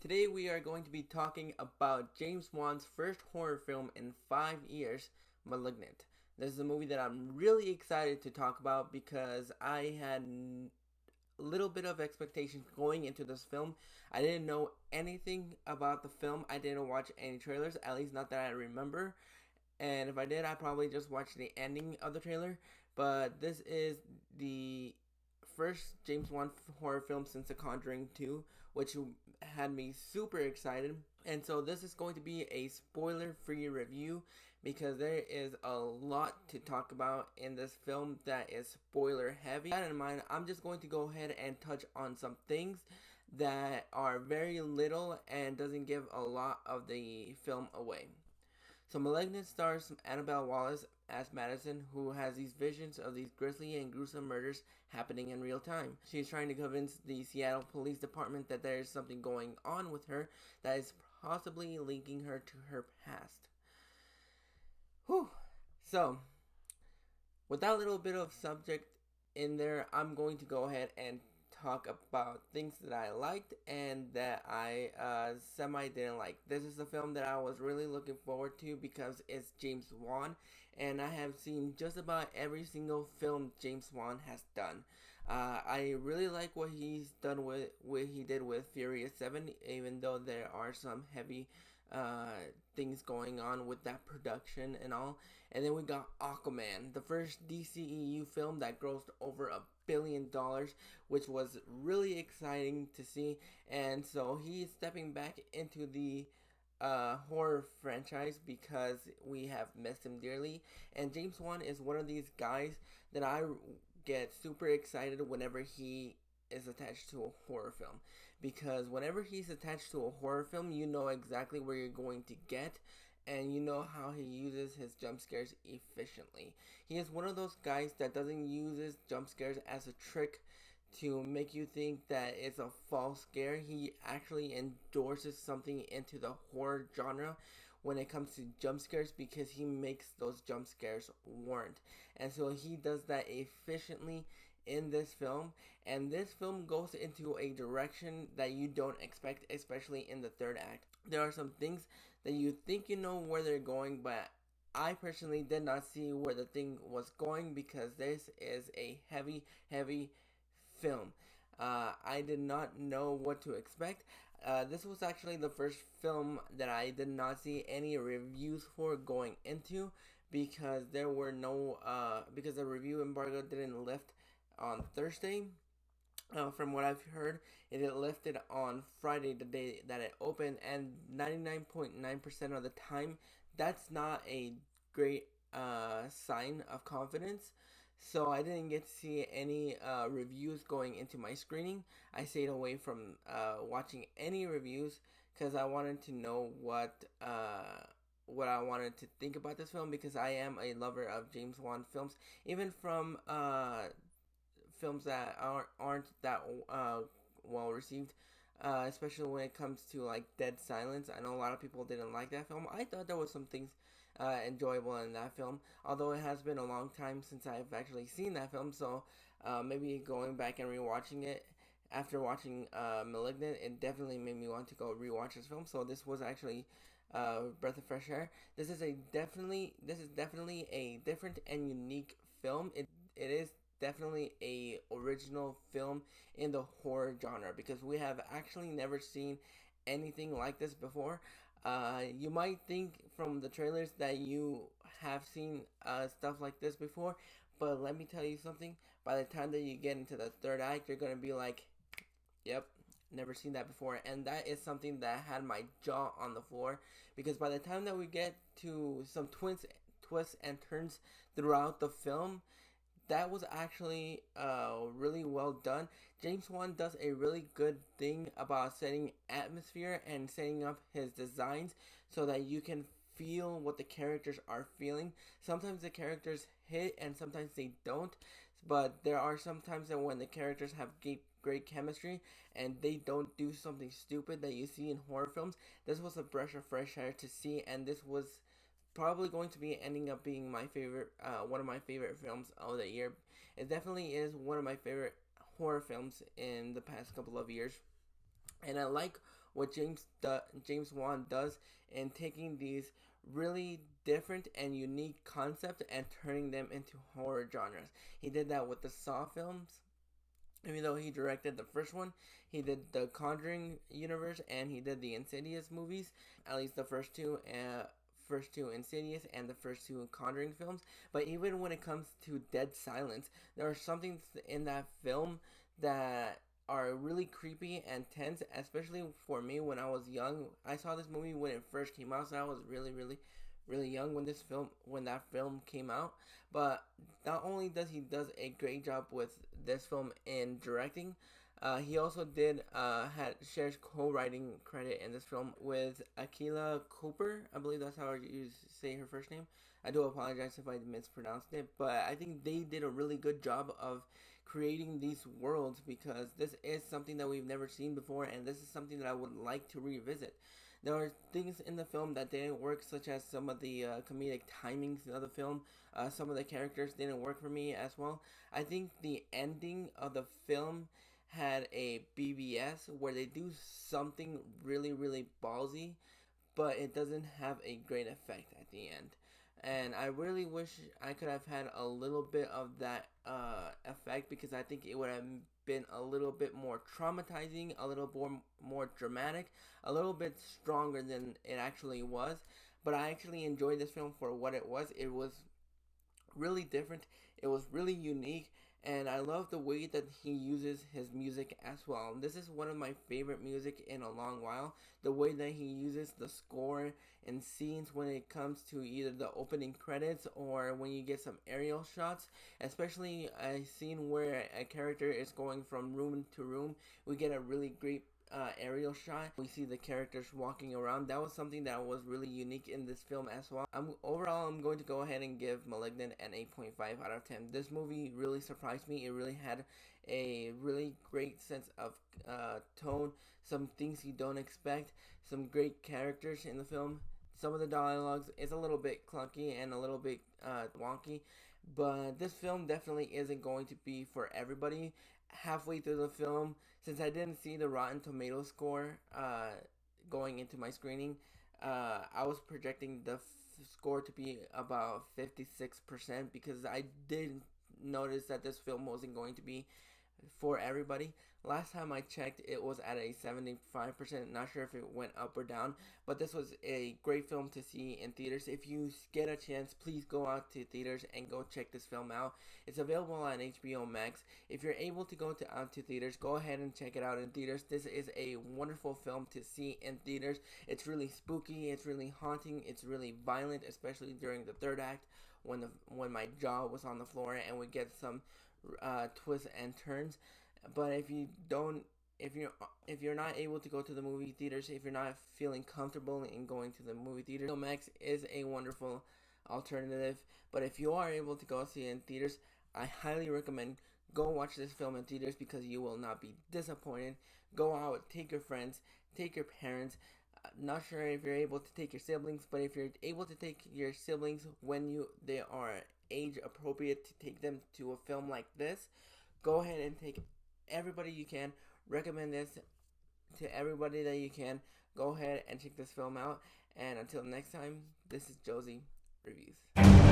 Today we are going to be talking about James Wan's first horror film in 5 years, Malignant. This is a movie that I'm really excited to talk about because I had a little bit of expectations going into this film. I didn't know anything about the film. I didn't watch any trailers, at least not that I remember. And if I did, I probably just watched the ending of the trailer. But this is the first James Wan horror film since The Conjuring 2, which had me super excited. And so this is going to be a spoiler-free review because there is a lot to talk about in this film that is spoiler heavy. With that in mind, I'm just going to go ahead and touch on some things that are very little and doesn't give a lot of the film away. So Malignant stars Annabelle Wallis as Madison, who has these visions of these grisly and gruesome murders happening in real time. She's trying to convince the Seattle Police Department that there is something going on with her that is possibly linking her to her past. Whew. So, with that little bit of subject in there, I'm going to go ahead and talk about things that I liked and that I semi didn't like. This is a film that I was really looking forward to because it's James Wann, and I have seen just about every single film James Wann has done. I really like what he's done with what he did with Furious 7, even though there are some heavy things going on with that production and all. And then we got Aquaman, the first DCEU film that grossed over $1 billion, which was really exciting to see. And so he's stepping back into the horror franchise because we have missed him dearly. And James Wan is one of these guys that I get super excited whenever he is attached to a horror film, because whenever he's attached to a horror film, you know exactly where you're going to get, and you know how he uses his jump scares efficiently. He is one of those guys that doesn't use his jump scares as a trick to make you think that it's a false scare. He actually endorses something into the horror genre when it comes to jump scares because he makes those jump scares warrant. And so he does that efficiently in this film, and this film goes into a direction that you don't expect, especially in the third act. There are some things that you think you know where they're going, but I personally did not see where the thing was going because this is a heavy film. I did not know what to expect. This was actually the first film that I did not see any reviews for going into because there were no because the review embargo didn't lift on Thursday. From what I've heard, it lifted on Friday, the day that it opened, and 99.9% of the time, that's not a great sign of confidence. So I didn't get to see any reviews going into my screening. I stayed away from watching any reviews because I wanted to know what I wanted to think about this film, because I am a lover of James Wan films, even from films that aren't that well received, especially when it comes to like Dead Silence. I know a lot of people didn't like that film. I thought there was some things enjoyable in that film, although it has been a long time since I've actually seen that film. So maybe going back and rewatching it after watching Malignant, it definitely made me want to go rewatch this film. So this was actually breath of fresh air. This is definitely a different and unique film. It is definitely a original film in the horror genre because we have actually never seen anything like this before. You might think from the trailers that you have seen stuff like this before, but let me tell you something. By the time that you get into the third act, you're gonna be like, "Yep, never seen that before," and that is something that had my jaw on the floor because by the time that we get to some twists and turns throughout the film, that was actually really well done. James Wan does a really good thing about setting atmosphere and setting up his designs so that you can feel what the characters are feeling. Sometimes the characters hit and sometimes they don't, but there are some times that when the characters have great chemistry and they don't do something stupid that you see in horror films. This was a breath of fresh air to see, and this was probably going to be ending up being my favorite, one of my favorite films of the year. It definitely is one of my favorite horror films in the past couple of years. And I like what James Wan does in taking these really different and unique concepts and turning them into horror genres. He did that with the Saw films. Even though he directed the first one, he did the Conjuring universe and he did the Insidious movies, at least the first two Insidious and the first two Conjuring films. But even when it comes to Dead Silence, there are something in that film that are really creepy and tense, especially for me when I was young. I saw this movie when it first came out, so I was really young when that film came out. But not only does he does a great job with this film in directing, he also did had shares co-writing credit in this film with Akila Cooper. I believe that's how you say her first name. I do apologize if I mispronounced it, but I think they did a really good job of creating these worlds, because this is something that we've never seen before, and this is something that I would like to revisit. There are things in the film that didn't work, such as some of the comedic timings of the film. Some of the characters didn't work for me as well. I think the ending of the film had a BBS where they do something really ballsy, but it doesn't have a great effect at the end. And I really wish I could have had a little bit of that effect, because I think it would have been a little bit more traumatizing, a little more dramatic, a little bit stronger than it actually was. But I actually enjoyed this film for what it was. It was really different. It was really unique, and I love the way that he uses his music as well. This is one of my favorite music in a long while. The way that he uses the score and scenes when it comes to either the opening credits or when you get some aerial shots, especially a scene where a character is going from room to room. We get a really great aerial shot. We see the characters walking around. That was something that was really unique in this film as well. I'm going to go ahead and give Malignant an 8.5 out of 10. This movie really surprised me. It really had a really great sense of tone, some things you don't expect, some great characters in the film. Some of the dialogues is a little bit clunky and a little bit wonky, but this film definitely isn't going to be for everybody. Halfway through the film, since I didn't see the Rotten Tomato score going into my screening, I was projecting the score to be about 56%, because I did notice that this film wasn't going to be for everybody. Last time I checked, it was at a 75%. Not sure if it went up or down, but this was a great film to see in theaters. If you get a chance, please go out to theaters and go check this film out. It's available on HBO Max. If you're able to go out to theaters, go ahead and check it out in theaters. This is a wonderful film to see in theaters. It's really spooky. It's really haunting. It's really violent, especially during the third act when my jaw was on the floor and we get some twists and turns. But if you're not able to go to the movie theaters, if you're not feeling comfortable in going to the movie theater, Max is a wonderful alternative. But if you are able to go see it in theaters, I highly recommend go watch this film in theaters, because you will not be disappointed. Go out, take your friends, take your parents. Not sure if you're able to take your siblings, but if you're able to take your siblings when they are age appropriate to take them to a film like this, go ahead and take everybody you can. Recommend this to everybody that you can. Go ahead and check this film out. And until next time, this is Josie Reviews.